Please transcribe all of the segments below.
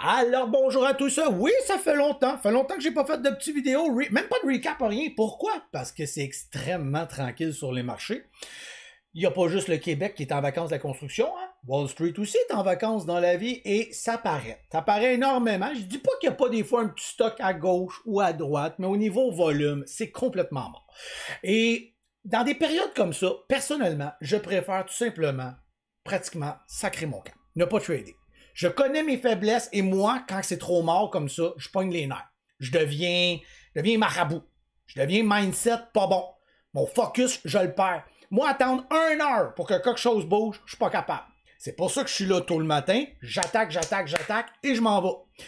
Alors bonjour à tous, oui ça fait longtemps que j'ai pas fait de petites vidéos, même pas de recap, rien. Pourquoi? Parce que c'est extrêmement tranquille sur les marchés. Il n'y a pas juste le Québec qui est en vacances de la construction, hein? Wall Street aussi est en vacances dans la vie et ça paraît. Ça paraît énormément. Je dis pas qu'il n'y a pas des fois un petit stock à gauche ou à droite, mais au niveau volume, c'est complètement mort. Et dans des périodes comme ça, personnellement, je préfère tout simplement, pratiquement, sacrer mon camp. Ne pas trader. Je connais mes faiblesses et moi, quand c'est trop mort comme ça, je pogne les nerfs. Je deviens marabout. Je deviens mindset pas bon. Mon focus, je le perds. Moi, attendre 1 heure pour que quelque chose bouge, je suis pas capable. C'est pour ça que je suis là tôt le matin. J'attaque et je m'en vais.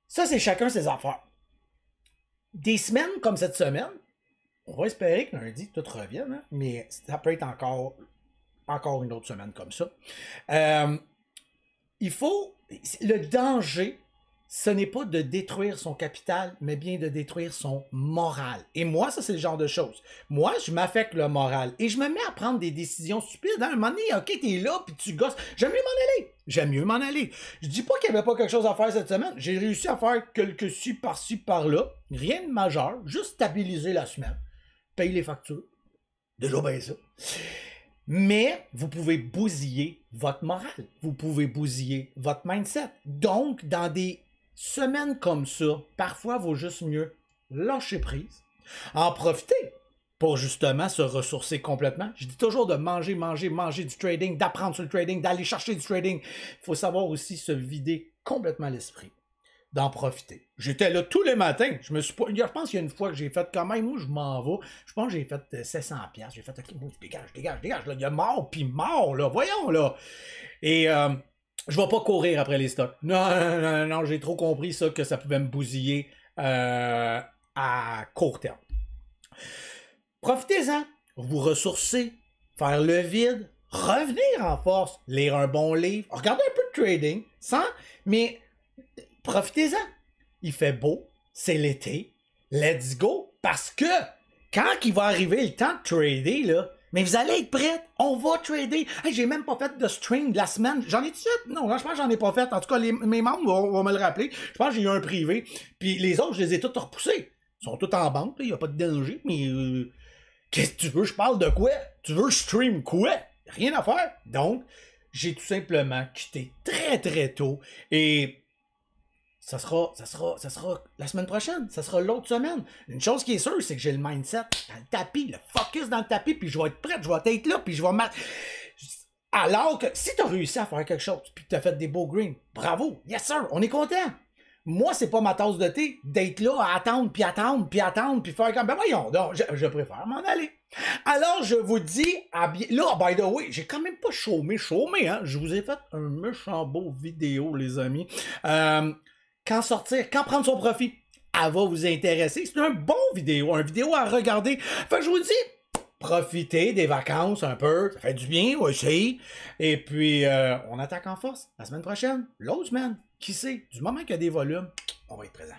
Ça, c'est chacun ses affaires. Des semaines comme cette semaine, on va espérer que lundi, tout revienne, hein? Mais ça peut être encore une autre semaine comme ça. Il faut... Le danger, ce n'est pas de détruire son capital, mais bien de détruire son moral. Et moi, ça, c'est le genre de choses. Moi, je m'affecte le moral et je me mets à prendre des décisions stupides. Hein? À un moment donné, OK, t'es là, puis tu gosses. J'aime mieux m'en aller. Je dis pas qu'il n'y avait pas quelque chose à faire cette semaine. J'ai réussi à faire quelques ci, par-là. Rien de majeur. Juste stabiliser la semaine. Payer les factures. Déjà bien ça. Mais vous pouvez bousiller votre morale. Vous pouvez bousiller votre mindset. Donc, dans des semaines comme ça, parfois, il vaut juste mieux lâcher prise, en profiter pour justement se ressourcer complètement. Je dis toujours de manger du trading, d'apprendre sur le trading, d'aller chercher du trading. Il faut savoir aussi se vider complètement l'esprit, d'en profiter. J'étais là tous les matins. Je pense qu'il y a une fois que j'ai fait quand même, moi je m'en vais. Je pense que j'ai fait 700$. J'ai fait, OK, dégage. Là, il y a mort, puis mort, là. Voyons, là. Et je vais pas courir après les stocks. Non, j'ai trop compris ça, que ça pouvait me bousiller à court terme. Profitez-en. Vous ressourcer, faire le vide, revenir en force, lire un bon livre, regarder un peu de trading, mais profitez-en. Il fait beau, c'est l'été, let's go, parce que quand il va arriver le temps de trader, là, mais vous allez être prêts, on va trader. Hey, j'ai même pas fait de stream de la semaine. J'en ai tout de suite? Non, je pense que j'en ai pas fait. En tout cas, mes membres vont me le rappeler. Je pense que j'ai eu un privé. Puis les autres, je les ai tous repoussés. Ils sont tous en banque, il n'y a pas de danger, mais qu'est-ce que tu veux, je parle de quoi? Tu veux stream quoi? Rien à faire. Donc, j'ai tout simplement quitté très tôt et ça sera la semaine prochaine, ça sera l'autre semaine. Une chose qui est sûre, c'est que j'ai le mindset dans le tapis, le focus dans le tapis, puis je vais être prêt, je vais être là, puis je vais Alors que si tu as réussi à faire quelque chose, puis que tu as fait des beaux greens, bravo, yes sir, on est content. Moi, c'est pas ma tasse de thé d'être là à attendre, puis faire comme, ben voyons donc, je préfère m'en aller. Alors, je vous dis, là, by the way, j'ai quand même pas chômé, hein, je vous ai fait un méchant beau vidéo, les amis. Quand sortir, quand prendre son profit, elle va vous intéresser. C'est un bon vidéo, à regarder. Fait que je vous dis, profitez des vacances un peu, ça fait du bien aussi. Et puis, on attaque en force la semaine prochaine, l'autre semaine. Qui sait, du moment qu'il y a des volumes, on va être présent.